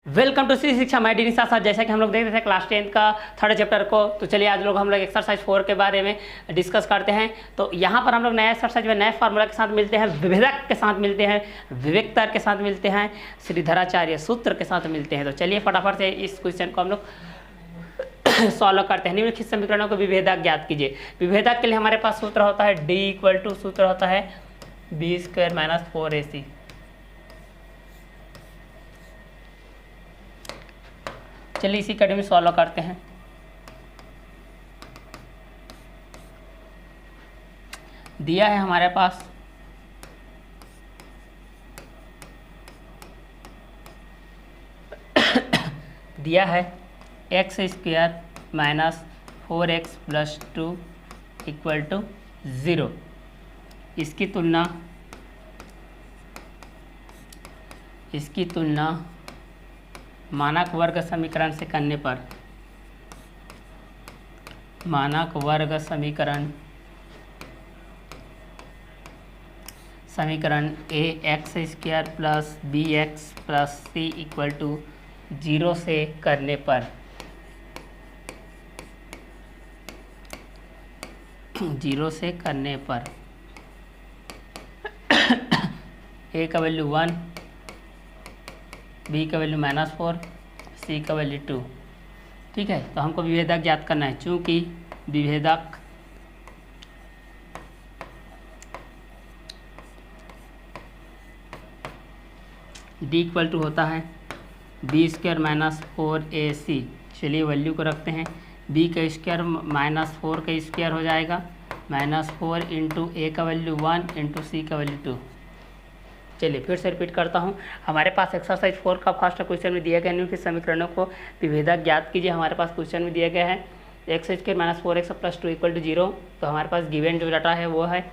Welcome to सी शिक्षा मैं डिनी साथ। जैसा कि हम लोग देख रहे थे क्लास 10 का थर्ड चैप्टर को, तो चलिए आज लोग हम लोग एक्सरसाइज 4 के बारे में डिस्कस करते हैं। तो यहाँ पर हम लोग नया एक्सरसाइज में नए फार्मूला के साथ मिलते हैं, विभेदक के साथ मिलते हैं, विवेकतर के साथ मिलते हैं, श्रीधराचार्य सूत्र के साथ मिलते हैं। तो चलिए फटाफट से इस क्वेश्चन को हम लोग सॉल्व करते हैं। निम्नलिखित समीकरणों को विभेदक ज्ञात कीजिए। विभेदक के लिए हमारे पास सूत्र होता है डी इक्वल टू सूत्र होता है बी स्क्वायर माइनस 4ac। चलिए इसी कड़ी में सॉल्व करते हैं। दिया है हमारे पास दिया है x square minus 4x plus 2 equal to 0। इसकी तुलना मानक वर्ग समीकरण से करने पर मानक वर्ग समीकरण A X square plus B x plus C equal to 0 से करने पर ए का वैल्यू 1, बी का वैल्यू -4, सी का वैल्यू 2। ठीक है, तो हमको विभेदक ज्ञात करना है। चूँकि विभेदक डी इक्वल टू होता है बी स्क्वायर माइनस 4ac। चलिए वैल्यू को रखते हैं। बी का स्क्वायर -4 का स्क्वायर हो जाएगा, -4 इंटू ए का वैल्यू 1 इंटू सी का वैल्यू 2। चलिए फिर से रिपीट करता हूँ। हमारे पास एक्सरसाइज 4 का फर्स्ट क्वेश्चन में दिया गया निम्नलिखित समीकरणों को विभेदक ज्ञात कीजिए। हमारे पास क्वेश्चन में दिया गया है x square minus 4x plus 2 equal to 0। तो हमारे पास गिवन जो डाटा है वो है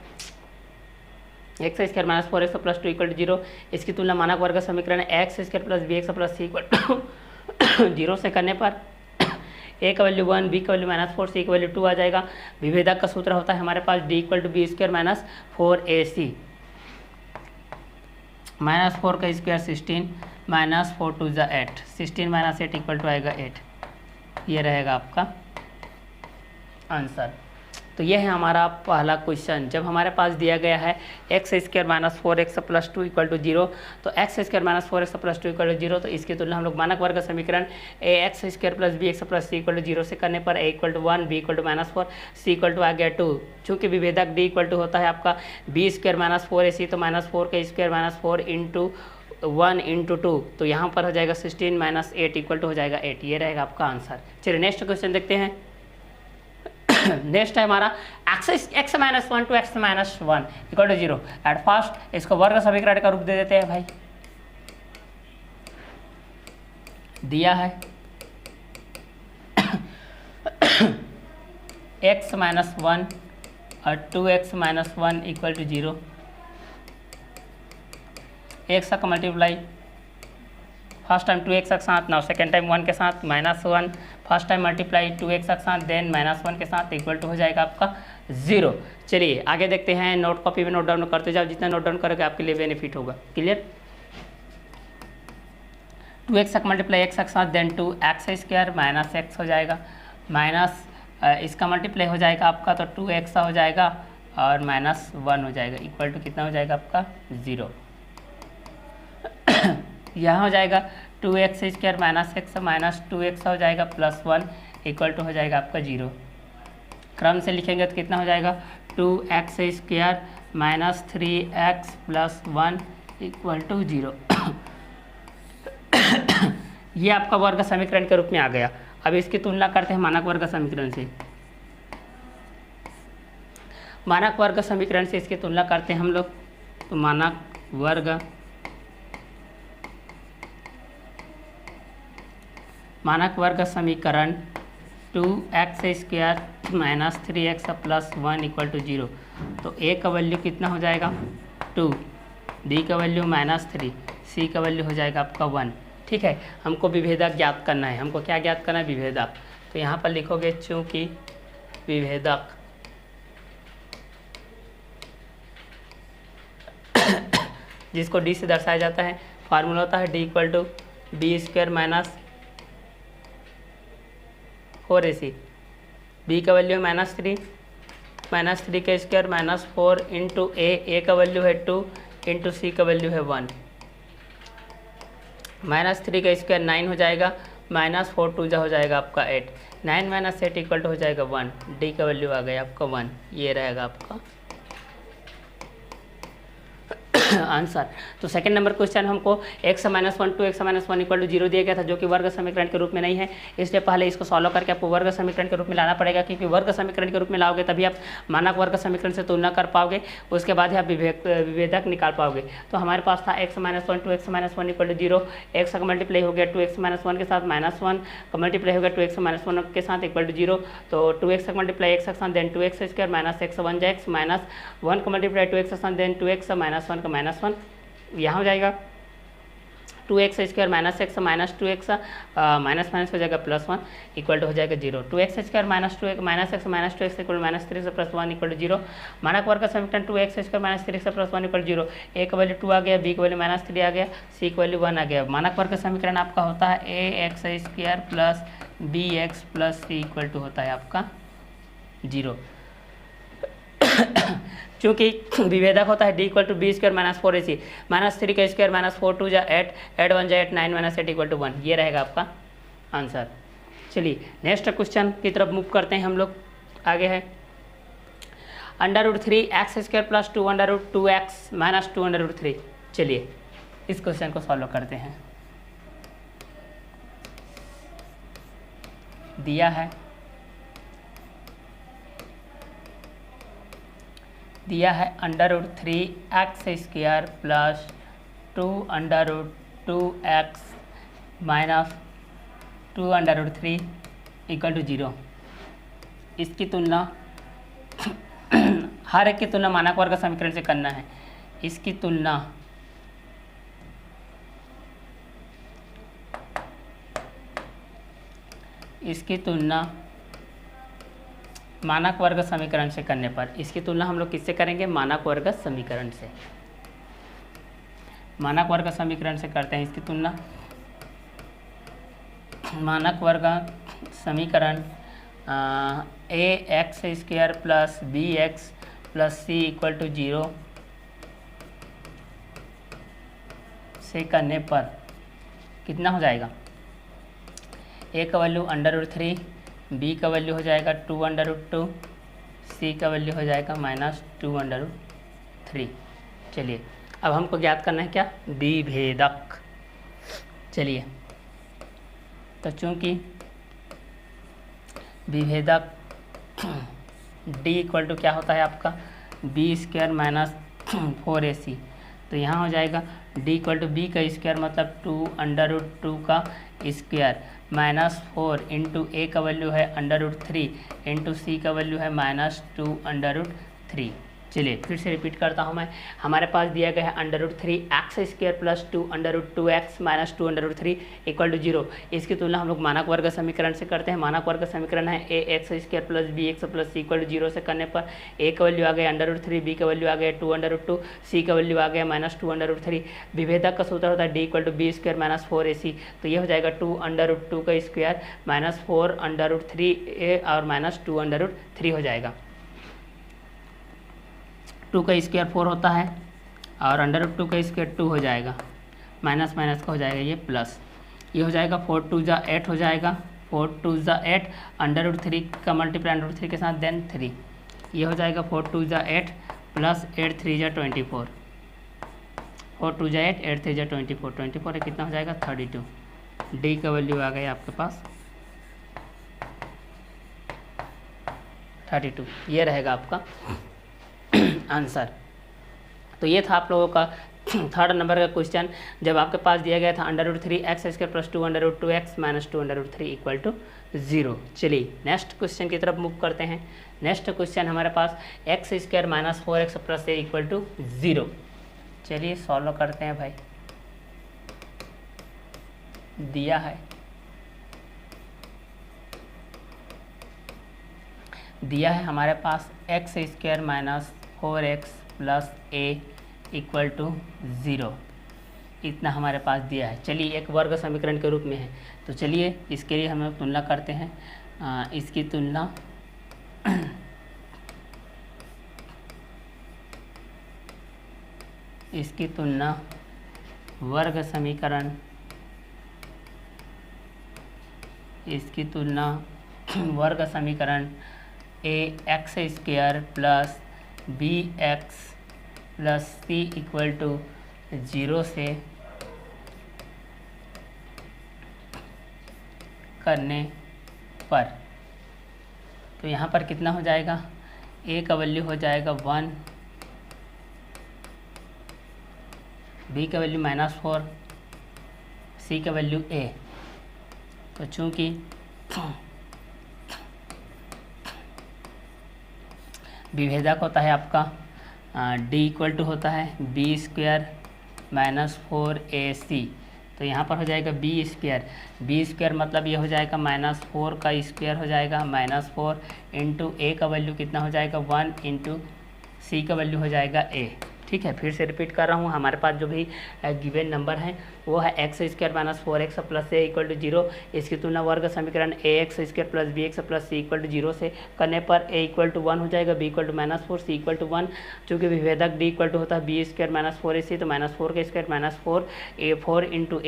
x square minus 4x plus 2 equal to 0। इसकी तुलना मानक वर्ग समीकरण x square plus B x plus C equal to 0 से करने पर ए का वैल्यू 1, बी का वैल्यू -4, सी का वैल्यू 2 आ जाएगा। विभेदक का सूत्र होता है हमारे पास D equal to B square minus 4ac। -4 का स्क्वायर 16, -4 2 ज़ा 8, 16 - 8 इक्वल टू आएगा 8। ये रहेगा आपका आंसर। तो ये है हमारा पहला क्वेश्चन। जब हमारे पास दिया गया है x square minus 4x plus 2 equal to 0, तो X square minus 4x plus 2 equal to 0, तो इसकी तुलना हम लोग मानक वर्ग समीकरण A X square plus B x plus C equal to 0 से करने पर A equal to 1, B equal to -4, C equal to आ गया 2। चूँकि विभेदक डी इक्वल टू होता है आपका बी स्क्वायर माइनस 4ac, तो -4 का स्क्वायर -4 इंटू 1 इंटू 2, तो यहाँ पर हो जाएगा 16 - 8 इक्वल टू हो जाएगा 8। ये रहेगा आपका आंसर। चलिए नेक्स्ट क्वेश्चन देखते हैं। नेक्स्ट है हमारा x - 1 two x - 1 equal to 0। At first इसको वर्ग समीकरण का रूप दे देते हैं भाई। दिया है x - 1 और 2x - 1 इक्वल टू 0। x का मल्टीप्लाई फर्स्ट टाइम 2x के साथ, नाउ सेकेंड टाइम 1 के साथ, -1 फर्स्ट टाइम मल्टीप्लाई 2x के साथ, देन -1 के साथ इक्वल टू हो जाएगा आपका 0। चलिए आगे देखते हैं। नोट कॉपी में नोट डाउन करते जाओ, जितना नोट डाउन करोगे आपके लिए बेनिफिट होगा। क्लियर। 2x का मल्टीप्लाई x के साथ, then 2x square minus x हो जाएगा, माइनस इसका मल्टीप्लाई हो जाएगा आपका, तो 2x हो जाएगा और -1 हो जाएगा, इक्वल टू कितना हो जाएगा आपका 0। यहाँ हो जाएगा 2x square minus x minus 2x हो जाएगा प्लस 1 इक्वल टू हो जाएगा आपका 0। क्रम से लिखेंगे तो कितना हो जाएगा 2x square minus 3x plus 1 equal to 0। ये आपका वर्ग समीकरण के रूप में आ गया। अब इसकी तुलना करते हैं मानक वर्ग समीकरण से। मानक वर्ग समीकरण से इसकी तुलना करते हैं हम लोग। तो मानक वर्ग समीकरण 2x square minus 3x plus 1 equal to 0। तो a का वैल्यू कितना हो जाएगा 2, b का वैल्यू -3, c का वैल्यू हो जाएगा आपका 1। ठीक है, हमको विभेदक ज्ञात करना है। हमको क्या ज्ञात करना है? विभेदक। तो यहाँ पर लिखोगे चूँकि विभेदक जिसको डी से दर्शाया जाता है। फार्मूला होता है D equal to B square minus 4ac, B का वैल्यू है -3, -3 का स्क्वायर -4 इंटू ए का वैल्यू है 2 इंटू सी का वैल्यू है 1, -3 का स्क्वायर 9 हो जाएगा, -4 2 हो जाएगा आपका 8, 9 - 8 इक्वल टू हो जाएगा 1, डी का वैल्यू आ गया आपका 1, ये रहेगा आपका आंसर। तो सेकंड नंबर क्वेश्चन हमको x -1 two x -1 equal to 0 दिया गया था, जो कि वर्ग समीकरण के रूप में नहीं है, इसलिए पहले इसको सॉल्व करके आपको वर्ग समीकरण के रूप में लाना पड़ेगा, क्योंकि वर्ग समीकरण के रूप में लाओगे तभी आप मानक वर्ग समीकरण से तुलना कर पाओगे, उसके बाद ही आप विभेदक निकाल पाओगे। तो हमारे पास था x -1 two x -1 equal to 0, x का मल्टीप्लाई हो गया 2x -1 के साथ, -1 का मल्टीप्लाई हो गया 2x -1 के साथ इक्वल टू 0, तो 2x का मल्टीप्लाई x के साथ then 2x square minus x 1 x minus 1 का मल्टीप्लाई 2x के साथ देन 2x -1 का -1, यहाँ हो जाएगा 2x square minus x minus 2x minus minus हो जाएगा +1 इक्वल टू हो जाएगा 0, 2x square minus 2x minus x minus 2x equal -3 से +1 इक्वल टू 0, मानक वर्ग का समीकरण 2x स्क्वायर माइनस 3 से +1 इक्वल 0, a का वैल्यू 2 आ गया, b का वैल्यू -3 आ गया, c का वैल्यू 1 आ गया। मानक वर्ग का समीकरण आपका होता है ax square plus bx plus c equal to होता है आपका 0। चूँकि विभेदक होता है d equal to B square minus 4ac, -3 का स्क्वायर -4 2 जा 8, 8 1 जा 8, 9 - 8 इक्वल टू 1, ये रहेगा आपका आंसर। चलिए नेक्स्ट क्वेश्चन की तरफ मूव करते हैं हम लोग। आगे है √3x square plus 2 √2x minus 2 √3। चलिए इस क्वेश्चन को सॉल्व करते हैं। दिया है √3x square plus 2 √2x minus 2 √3 equal to 0। इसकी तुलना हर एक की तुलना मानक वर्ग समीकरण से करना है। इसकी तुलना मानक वर्ग समीकरण से करने पर, इसकी तुलना हम लोग किससे करेंगे? मानक वर्ग समीकरण से। मानक वर्ग समीकरण से करते हैं इसकी तुलना। मानक वर्ग समीकरण ax square plus bx plus c equal to 0 से करने पर कितना हो जाएगा? a का वैल्यू √3, b का वैल्यू हो जाएगा 2 √2, c का वैल्यू हो जाएगा -2 √3। चलिए अब हमको ज्ञात करना है क्या? विभेदक। चलिए तो चूँकि विभेदक d इक्वल टू क्या होता है आपका? b स्क्वायर माइनस 4ac, तो यहाँ हो जाएगा d इक्वल टू b का स्क्वायर मतलब 2 √2 का स्क्वायर -4 इंटू a का वैल्यू है √3 इंटू c का वैल्यू है -2 √3। चलिए फिर से रिपीट करता हूँ मैं। हमारे पास दिया गया है √3x square plus 2 √2x minus 2 √3 equal to 0। इसकी तुलना हम लोग मानक वर्ग समीकरण से करते हैं। मानक वर्ग समीकरण है ax square plus bx plus c equal to 0 से करने पर a का वैल्यू आ गया √3, b का वैल्यू आ गया 2 √2, c का वैल्यू आ गया -2 √3। विभेदक का सूत्र होता है d equal to b square minus 4ac, तो ये हो जाएगा 2 √2 का स्क्वायर माइनस 4 √3 और -2 √3 हो जाएगा। 2 का स्क्वायर 4 होता है और √2 का स्क्वायर 2 हो जाएगा, माइनस माइनस का हो जाएगा ये प्लस, ये हो जाएगा 4 2 जा 8 हो जाएगा, 4 2 जा 8 √3 का मल्टीप्लाई √3 के साथ देन 3, ये हो जाएगा 4 2 जा 8 प्लस 8 3 जा 24, 4 2 जा 8 8 3 जा 24, 24 है कितना हो जाएगा 32। डी का वैल्यू आ गया आपके पास 32, ये रहेगा आपका आंसर। तो ये था आप लोगों का थर्ड नंबर का क्वेश्चन, जब आपके पास दिया गया था √3x square plus 2 √2x minus 2 √3 equal to 0। चलिए नेक्स्ट क्वेश्चन की तरफ मूव करते हैं। नेक्स्ट क्वेश्चन हमारे पास x square minus 4x plus a equal to 0। चलिए सॉल्व करते हैं भाई। दिया है हमारे पास x square minus 4x plus a equal to 0। इतना हमारे पास दिया है। चलिए एक वर्ग समीकरण के रूप में है, तो चलिए इसके लिए हम लोग तुलना करते हैं। इसकी तुलना वर्ग समीकरण, इसकी तुलना वर्ग समीकरण ax² plus bx plus c equal to 0 से करने पर, तो यहाँ पर कितना हो जाएगा, a का वैल्यू हो जाएगा 1, b का वैल्यू -4, c का वैल्यू a। तो चूँकि विभेदक होता है आपका d इक्वल टू होता है b² - 4ac, तो यहाँ पर हो जाएगा b² मतलब ये हो जाएगा -4 का स्क्वायर हो जाएगा, -4 इंटू a का वैल्यू कितना हो जाएगा 1 इंटू c का वैल्यू हो जाएगा a। ठीक है, फिर से रिपीट कर रहा हूँ, हमारे पास जो भी गिवन नंबर है वो है x² - 4x plus a equal to 0। इसकी तुलना वर्ग समीकरण ax² plus bx plus c equal to 0 से करने पर a इक्वल टू 1 हो जाएगा, b equal to -4, c equal to 1। चूँकि विभेदक d इक्वल टू होता है b² - 4ac, तो -4 का स्क्वायर -4 इंटू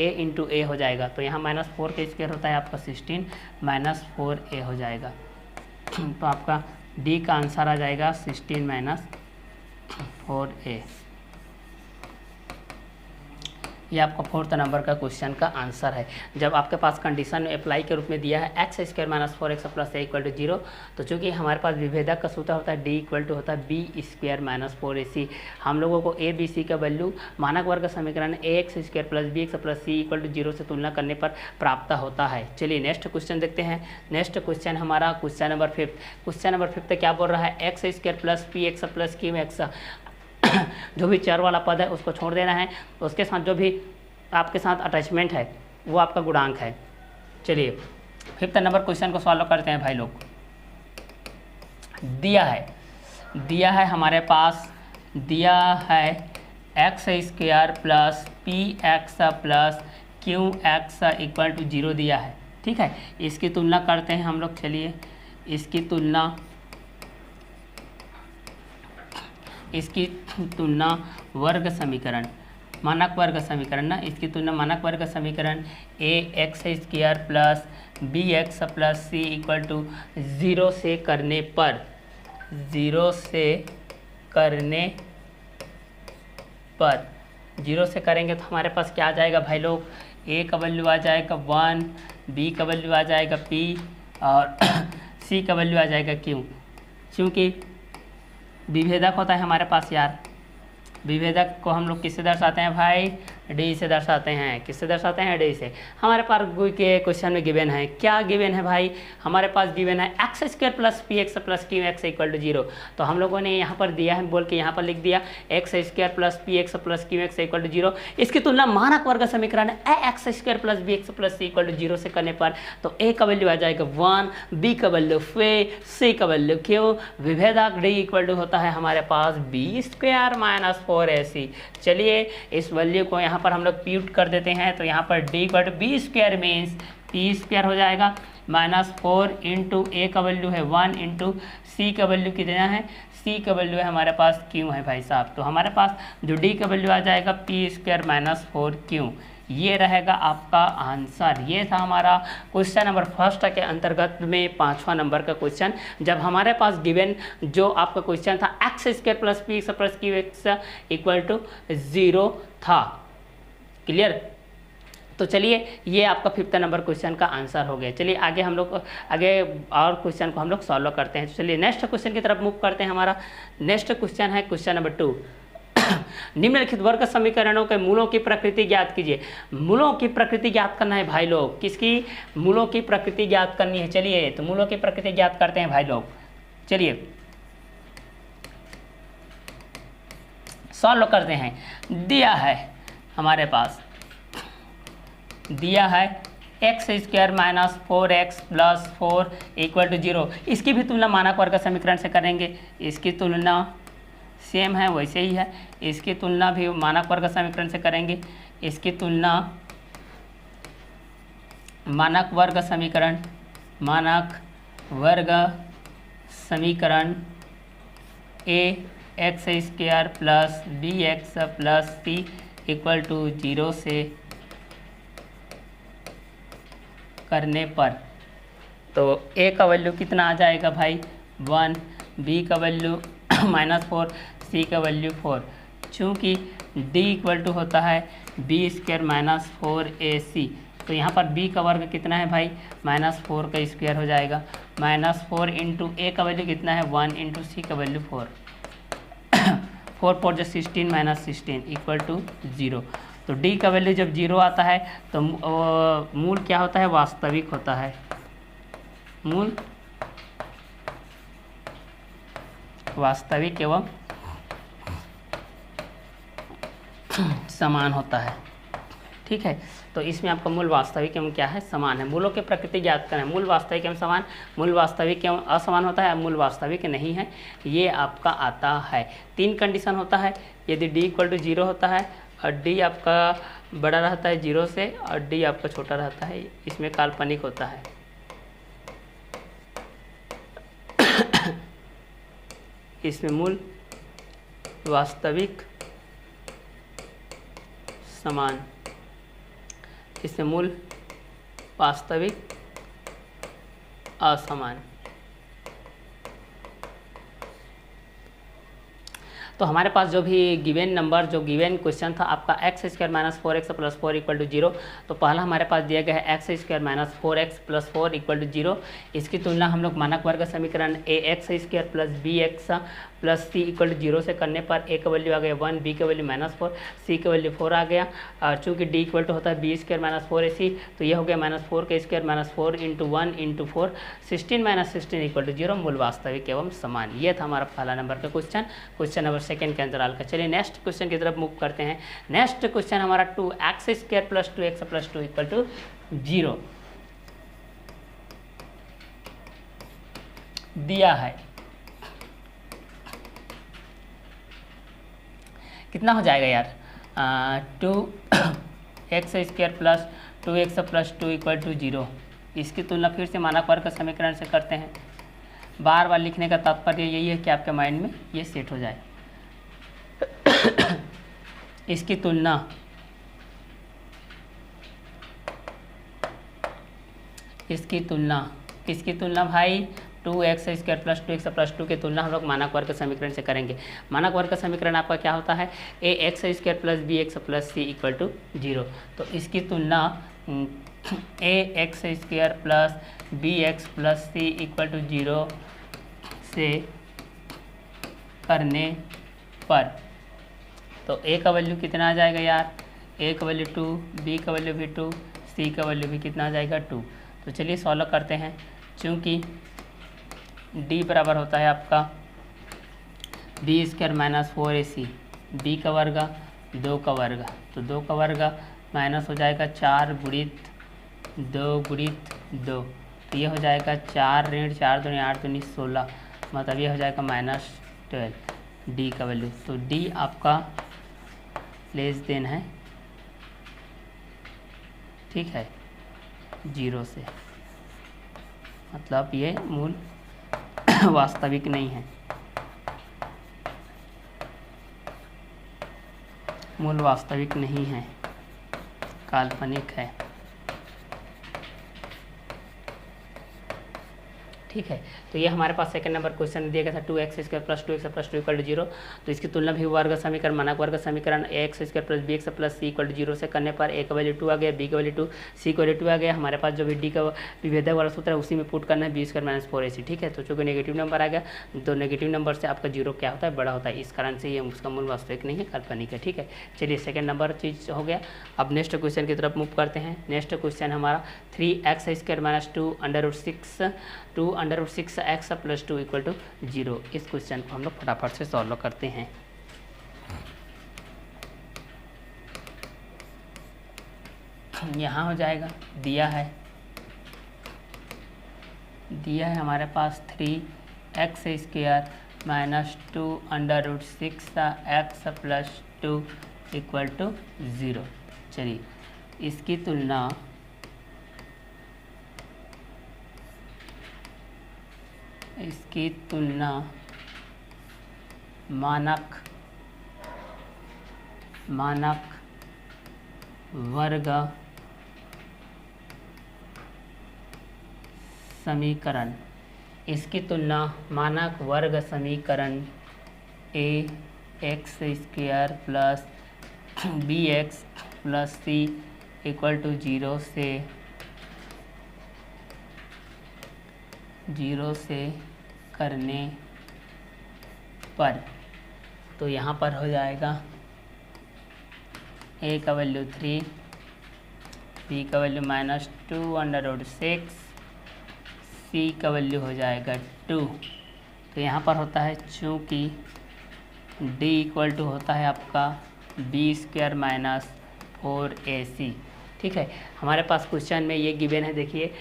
a हो जाएगा, तो यहाँ -4 का स्क्वायर होता है आपका 16 -4a हो जाएगा। तो आपका d का आंसर आ जाएगा 16 -4a। ये आपका 4th नंबर का क्वेश्चन का आंसर है। जब आपके पास कंडीशन में अप्लाई के रूप में दिया है x² - 4x plus a equal to 0, तो चूँकि हमारे पास विभेदक का सूत्र होता है d इक्वल टू होता है b² - 4ac। हम लोगों को a b c का वैल्यू मानक वर्ग समीकरण ax² plus bx plus c equal to 0 से तुलना करने पर प्राप्त होता है। चलिए नेक्स्ट क्वेश्चन देखते हैं। नेक्स्ट क्वेश्चन हमारा क्वेश्चन नंबर 5। क्वेश्चन नंबर 5 क्या बोल रहा है, x² plus px plus qx, जो भी चर वाला पद है उसको छोड़ देना है, उसके साथ जो भी आपके साथ अटैचमेंट है वो आपका गुणांक है। चलिए 5th नंबर क्वेश्चन को सॉल्व करते हैं भाई लोग। दिया है हमारे पास, दिया है x² plus px plus qx equal to 0 दिया है। ठीक है, इसकी तुलना करते हैं हम लोग। चलिए इसकी तुलना वर्ग समीकरण, मानक वर्ग समीकरण ना, इसकी तुलना मानक वर्ग समीकरण ax² plus bx plus c equal to 0 से करने पर, 0 से करेंगे तो हमारे पास क्या आ जाएगा भाई लोग, a का वैल्यू आ जाएगा 1, b का वैल्यू आ जाएगा p और c का वैल्यू आ जाएगा q। क्योंकि विभेदक होता है हमारे पास यार, विभेदक को हम लोग किससे दर्शाते हैं भाई, डी से दर्शाते हैं। किससे दर्शाते हैं, डी से। हमारे पास के क्वेश्चन में गिवन है, क्या गिवन है भाई, हमारे पास गिवन है x² plus px plus qx equal to 0। तो हम लोगों ने यहाँ पर दिया है बोल के यहाँ पर लिख दिया x² plus px plus qx equal to 0। इसकी तुलना मानक वर्ग समीकरण ax² plus bx plus c equal to 0 से करने पर, तो a का वैल्यू आ जाएगा 1, b का वैल्यू 4, c का वैल्यू q। विभेदक d इक्वल टू होता है हमारे पास b² माइनस 4ac। चलिए इस वैल्यू को यहाँ पर हम लोग प्यूट कर देते हैं, तो यहाँ पर d equal to b² means p² हो जाएगा -4 इंटू a का वैल्यू है 1 इंटू c का वैल्यू कितना है, c का वैल्यू है हमारे पास q है भाई साहब। तो हमारे पास जो d का वैल्यू आ जाएगा p² माइनस 4q। ये रहेगा आपका आंसर। ये था हमारा क्वेश्चन नंबर 1 के अंतर्गत में 5वां नंबर का क्वेश्चन। जब हमारे पास गिवन जो आपका क्वेश्चन था x² plus px plus qx equal to 0 था। क्लियर। तो चलिए ये आपका 5th नंबर क्वेश्चन का आंसर हो गया। चलिए आगे हम लोग और क्वेश्चन को हम लोग सॉल्व करते हैं। तो चलिए नेक्स्ट क्वेश्चन की तरफ मूव करते हैं। हमारा नेक्स्ट क्वेश्चन है क्वेश्चन नंबर 2। निम्नलिखित वर्ग समीकरणों के मूलों की प्रकृति ज्ञात कीजिए। मूलों की प्रकृति ज्ञात करना है भाई लोग। किसकी? मूलों की प्रकृति ज्ञात करनी है। चलिए तो मूलों की प्रकृति ज्ञात करते हैं भाई लोग। चलिए सॉल्व करते हैं। दिया है हमारे पास, दिया है x² minus 4x plus 4 equal to 0। इसकी भी तुलना मानक वर्ग समीकरण से करेंगे। इसकी तुलना सेम है वैसे ही है, इसकी तुलना भी मानक वर्ग समीकरण से करेंगे। इसकी तुलना मानक वर्ग समीकरण A X square plus B x plus C equal to 0 से करने पर, तो ए का वैल्यू कितना आ जाएगा भाई 1, बी का वैल्यू -4, सी का वैल्यू 4। चूँकि डी इक्वल टू होता है बी स्क्वायर -4ac, तो यहाँ पर b का वर्ग कितना है भाई -4 का स्क्वायर हो जाएगा। -4 इंटू ए का वैल्यू कितना है 1 इंटू सी का वैल्यू 4, 4 4 जो 16 -16 इक्वल टू 0। तो d का वैल्यू जब 0 आता है तो मूल क्या होता है, वास्तविक होता है। मूल वास्तविक एवं समान होता है। ठीक है, तो इसमें आपका मूल वास्तविक एवं क्या है, समान है। मूलों की प्रकृति ज्ञात करें। मूल वास्तविक एवं समान, मूल वास्तविक एवं असमान होता है, मूल वास्तविक नहीं है, ये आपका आता है। 3 कंडीशन होता है, यदि d इक्वल टू 0 होता है और d आपका बड़ा रहता है 0 से और d आपका छोटा रहता है, इसमें काल्पनिक होता है। इसमें मूल वास्तविक समान, इसमें मूल वास्तविक असमान। तो हमारे पास जो भी गिवन नंबर, जो गिवन क्वेश्चन था आपका X square -4x plus 4 equal to 0, तो पहला हमारे पास दिया गया है x square -4x plus 4 equal to 0। इसकी तुलना हम लोग मानक वर्ग समीकरण A X square plus B x plus C equal to 0 से करने पर ए का वैल्यू आ गया 1, बी का वैल्यू -4, सी का वैल्यू 4 आ गया। और चूँकि डी इक्वल टू होता है बी स्क्वायर -4ac, तो ये हो गया -4 का square -4 into 1 into 4, 16 16 equal to 0, मूल वास्तविक एवं समान। ये था हमारा पहला नंबर का क्वेश्चन, क्वेश्चन नंबर 2 के अंतराल का। चलिए नेक्स्ट क्वेश्चन की तरफ मूव करते हैं। नेक्स्ट क्वेश्चन हमारा 2x square plus 2x plus 2 equal to 0 दिया है। कितना हो जाएगा यार, 2x square plus 2x plus 2 equal to 0। इसकी तुलना फिर से मानक वर्ग समीकरण से करते हैं। बार बार लिखने का तात्पर्य यही है कि आपके माइंड में ये सेट हो जाए। इसकी तुलना किसकी तुलना भाई 2x square plus 2x plus 2 की तुलना हम लोग मानक वर्ग समीकरण से करेंगे। मानक वर्ग समीकरण आपका क्या होता है, A X square plus B x plus C equal to 0। तो इसकी तुलना A X square plus B x plus C equal to 0 से करने पर, तो ए का वैल्यू कितना आ जाएगा यार, ए का वैल्यू 2, बी का वैल्यू भी 2, सी का वैल्यू भी कितना आ जाएगा 2। तो चलिए सॉल्व करते हैं। चूँकि d बराबर होता है आपका बी स्क्वायर -4ac, बी का वर्ग 2 का वर्ग, तो 2 का वर्ग माइनस हो जाएगा 4 गुणित 2 गुणित 2, तो ये हो जाएगा 4 ऋण 4 दूनी 8 दूनी 16, मतलब ये हो जाएगा -12 d का वैल्यू। तो d आपका लेस देन है, ठीक है, 0 से, मतलब ये मूल वास्तविक नहीं है, मूल वास्तविक नहीं है, काल्पनिक है। ठीक है, तो ये हमारे पास सेकंड नंबर क्वेश्चन दिया गया था 2x square plus 2x plus 2 equal to 0। तो इसकी तुलना भी वर्ग समीकरण मानक वर्ग समीकरण x square plus B x plus C equal to 0 से करने पर ए का वैल्यू 2 आ गया, बी का वैल्यू 2, सी का वैल्यू 2 आ गया। हमारे पास जो भी डी का विभेदक वाला सूत्र है उसी में पुट करना है, बी स्क्वायर -4ac। ठीक है, तो चूँकि नेगेटिव नंबर आ गया, तो नेगेटिव नंबर से आपका 0 क्या होता है, बड़ा होता है, इस कारण से ये उसका मूल वास्तविक नहीं है, काल्पनिक है। ठीक है, चलिए सेकंड नंबर चीज़ हो गया। अब नेक्स्ट क्वेश्चन की तरफ मूव करते हैं। नेक्स्ट क्वेश्चन हमारा 3x square -2 √ 6x plus 2 equal to 0। इस क्वेश्चन को हम लोग फटाफट से सॉल्व करते हैं। यहाँ हो जाएगा, दिया है हमारे पास 3x square -2 √ 6x plus 2 equal to 0। चलिए इसकी तुलना मानक वर्ग समीकरण, इसकी तुलना मानक वर्ग समीकरण ax square plus bx plus c equal to 0 से करने पर, तो यहाँ पर हो जाएगा a का वैल्यू 3, b का वैल्यू -2/6, c का वैल्यू हो जाएगा 2। तो यहाँ पर होता है चूँकि d इक्वल टू होता है आपका b² माइनस 4ac। ठीक है, हमारे पास क्वेश्चन में ये गिवन है, देखिए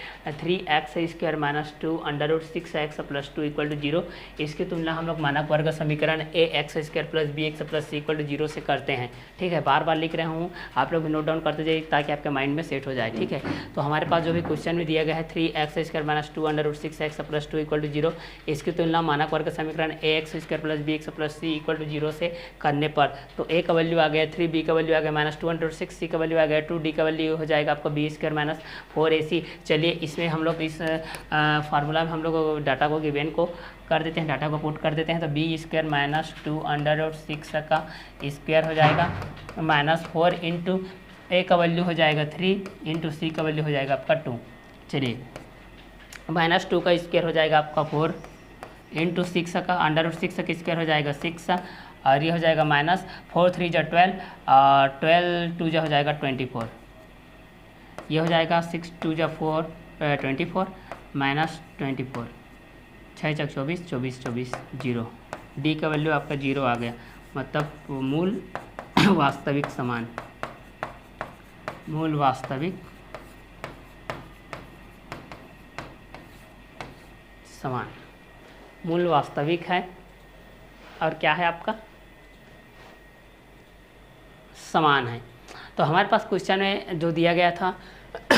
3x² minus 2√6x plus 2 equal to 0। इसकी तुलना हम लोग मानक वर्ग समीकरण ax² plus bx plus c equal to 0 से करते हैं। ठीक है, बार बार लिख रहा हूँ, आप लोग भी नोट डाउन करते जाइए ताकि आपके माइंड में सेट हो जाए। ठीक है, तो हमारे पास जो भी क्वेश्चन में दिया गया है 3x² minus 2√6x plus 2 equal to 0, इसकी तुलना मानक वर्ग समीकरण ax² plus bx plus c equal to 0 से करने पर, तो a का वैल्यू आ गया 3, b का वैल्यू आ गया -2/6, c का वैल्यू आ गया 2, d का वैल्यू हो जाएगा आपका b² माइनस 4ac। चलिए इसमें हम लोग इस फार्मूला में हम लोग डाटा को गिवन को कर देते हैं, डाटा को पुट कर देते हैं। तो b² माइनस 2√6 का स्क्वायर हो जाएगा -4 इंटू a का वैल्यू हो जाएगा 3 इंटू c का वैल्यू हो जाएगा आपका 2। चलिए -2 का स्क्वायर हो जाएगा आपका 4 इंटू 6 का √6 का स्क्वायर हो जाएगा 6, और ये हो जाएगा -4 3 जा 12 और 12 2 जा हो जाएगा 24। ये हो जाएगा 6 2 जा 4 24 -24, 6 चक 24 24 24 0। डी का वैल्यू आपका 0 आ गया, मतलब मूल वास्तविक समान, मूल वास्तविक समान, मूल वास्तविक है और क्या है आपका समान है। तो हमारे पास क्वेश्चन में जो दिया गया था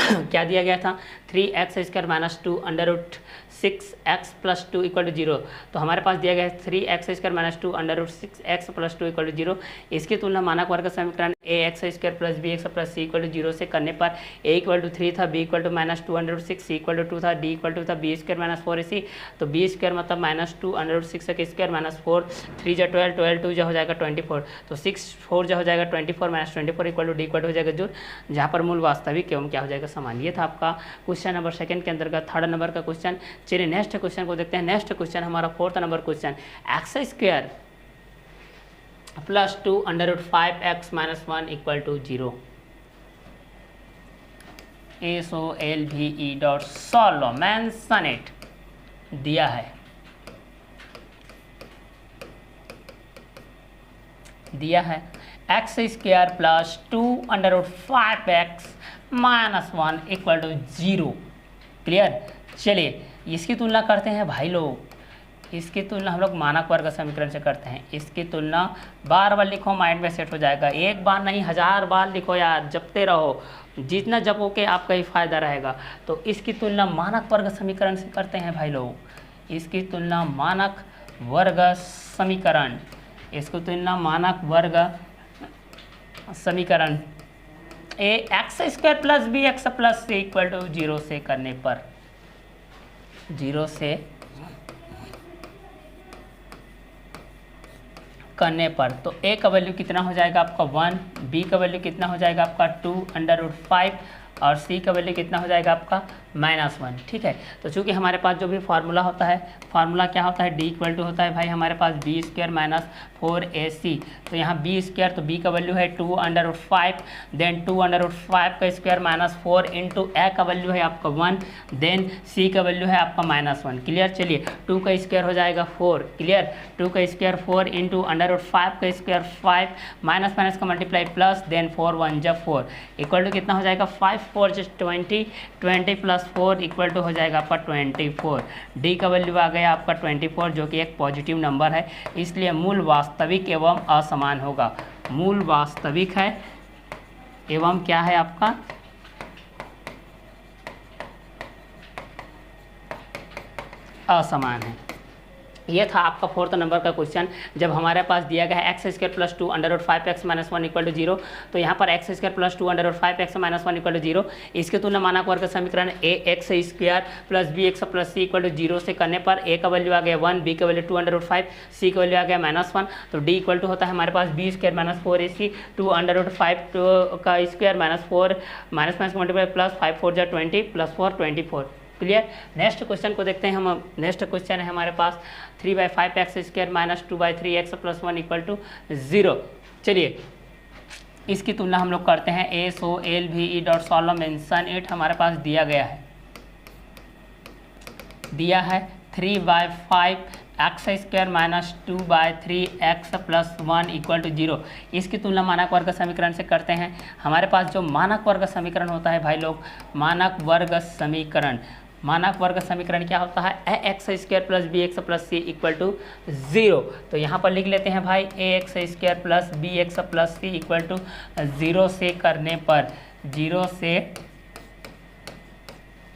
क्या दिया गया था 3x² minus 2√6x plus 2 equal to 0। तो हमारे पास दिया गया है 3x² minus 2√6x plus 2 equal to 0। इसकी तुलना मानक वर्ग समीकरण ax² plus bx plus c equal to 0 से करने पर a इक्वल टू 3 था, b equal to -2/6, c equal to 2 था, d इक्वल टू था b² माइनस 4ac। तो b² मतलब -2/6 का स्क्वायर माइनस 4, 3 जा 12, 12 2 जा हो जाएगा 24, तो 6 4 जा हो जाएगा 24 minus 24 equal to d equal to हो जाएगा जो, जहाँ पर मूल वास्तविक एवं क्या हो जाएगा समान। ये था आपका क्वेश्चन नंबर 2 के अंतर्गत 3rd नंबर का क्वेश्चन। चलिए नेक्स्ट क्वेश्चन को देखते हैं। नेक्स्ट क्वेश्चन हमारा 4th number question, x² plus 2√5x minus 1 equal to 0। SOLVE dot solve mention it दिया है, x² plus 2√5x minus 1 equal to 0। Clear. चलिए इसकी तुलना करते हैं भाई लोग, इसकी तुलना हम लोग मानक वर्ग समीकरण से करते हैं। इसकी तुलना बार बार लिखो, माइंड में सेट हो जाएगा, एक बार नहीं 1000 बार लिखो यार, जपते रहो, जितना जपोगे आपका ही फायदा रहेगा। तो इसकी तुलना मानक वर्ग समीकरण से करते हैं भाई लोग। इसकी तुलना मानक वर्ग समीकरण, इसकी तुलना मानक वर्ग समीकरण ax² plus bx plus c equal to 0 से करने पर, 0 से करने पर, तो a का वैल्यू कितना हो जाएगा आपका 1, b का वैल्यू कितना हो जाएगा आपका 2√5 और c का वैल्यू कितना हो जाएगा आपका -1। ठीक है, तो चूंकि हमारे पास जो भी फार्मूला होता है, फार्मूला क्या होता है, d इक्वल टू होता है भाई हमारे पास b² माइनस 4ac। तो यहाँ b², तो b का वैल्यू है 2√5, देन 2√5 का स्क्वायर माइनस 4 इंटू a का वैल्यू है आपका 1, देन c का वैल्यू है आपका -1। क्लियर। चलिए 2 का स्क्वायर हो जाएगा 4, क्लियर, 2 का स्क्वायर 4 इंटू √5 का स्क्वायर 5, माइनस माइनस का मल्टीप्लाई प्लस, देन 4 1 जा 4 इक्वल टू कितना हो जाएगा 5 4 20, 20 प्लस 4 इक्वल टू हो जाएगा आपका 24। डी का वैल्यू आ गया आपका 24 जो कि एक पॉजिटिव नंबर है, इसलिए मूल वास्तविक एवं असमान होगा। मूल वास्तविक है एवं क्या है आपका असमान है। ये था आपका 4th नंबर का क्वेश्चन। जब हमारे पास दिया गया है x square plus 2 under root 5x minus 1 equal to 0, तो यहाँ पर X square plus 2 under root 5x minus 1 equal to 0, इसके तुलना मानक वर्ग का समीकरण A X square plus B x plus C equal to 0 से करने पर ए का वैल्यू आ गया 1, बी का वैल्यू 2 अंडर रूट 5, सी का वैल्यू आ गया -1, तो डी इक्वल टू होता है हमारे पास B square minus 4ac 2 under root 5 का square minus 4 minus minus multiply plus 5 4 जा 20 प्लस 4 24। क्लियर। नेक्स्ट क्वेश्चन को देखते हैं हम। नेक्स्ट क्वेश्चन है हमारे पास 3/5x square minus 2/3x plus 1 equal to 0। चलिए इसकी तुलना हम लोग करते हैं। A so L V E dot solve mention it हमारे पास दिया गया है, 3/5x square minus 2/3x plus 1 equal to 0। इसकी तुलना मानक वर्ग समीकरण से करते हैं। हमारे पास जो मानक वर्ग समीकरण होता है भाई लोग, मानक वर्ग समीकरण क्या होता है, A X square plus B x plus C equal to 0। तो यहाँ पर लिख लेते हैं भाई A X square plus B x plus C equal to 0 से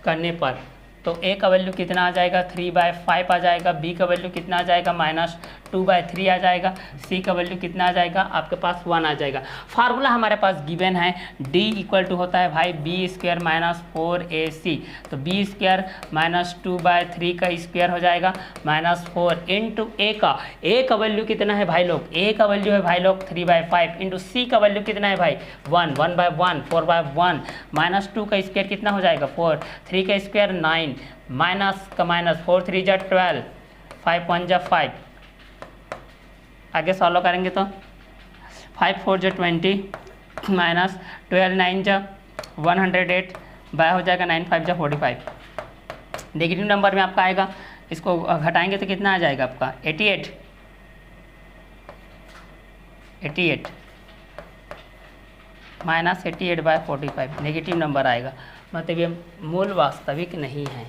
करने पर तो ए का वैल्यू कितना आ जाएगा 3/5 आ जाएगा, बी का वैल्यू कितना आ जाएगा -2/3 आ जाएगा, सी का वैल्यू कितना आ जाएगा आपके पास 1 आ जाएगा। फार्मूला हमारे पास गिवन है, डी इक्वल टू होता है भाई बी स्क्वायर माइनस 4ac, तो बी स्क्वायर माइनस 2/3 का स्क्वायर हो जाएगा -4 इंटू ए का वैल्यू कितना है भाई लोग, ए का वैल्यू है भाई लोग 3/5 इंटू सी का वैल्यू कितना है भाई 1/1 4/1 -2 का स्क्वायर कितना हो जाएगा 4, 3 का स्क्वायर 9 माइनस का माइनस 4 3 जा 12 5 1 जा 5। आगे सॉल्व करेंगे तो 5 4 जा 20 माइनस 12 9 जा 108 बाय हो जाएगा 9 5 जा 45। नेगेटिव नंबर में आपका आएगा, इसको घटाएंगे तो कितना आ जाएगा आपका 88 माइनस 88 बाय 45 नेगेटिव नंबर आएगा। मतलब ये मूल वास्तविक नहीं है,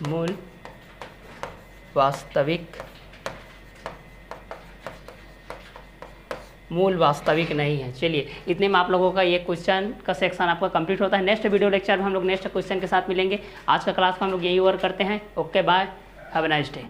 मूल वास्तविक नहीं है। चलिए इतने में आप लोगों का ये क्वेश्चन का सेक्शन आपका कंप्लीट होता है। नेक्स्ट वीडियो लेक्चर में हम लोग नेक्स्ट क्वेश्चन के साथ मिलेंगे। आज का क्लास को हम लोग यही ओवर करते हैं। Okay bye, have a nice day.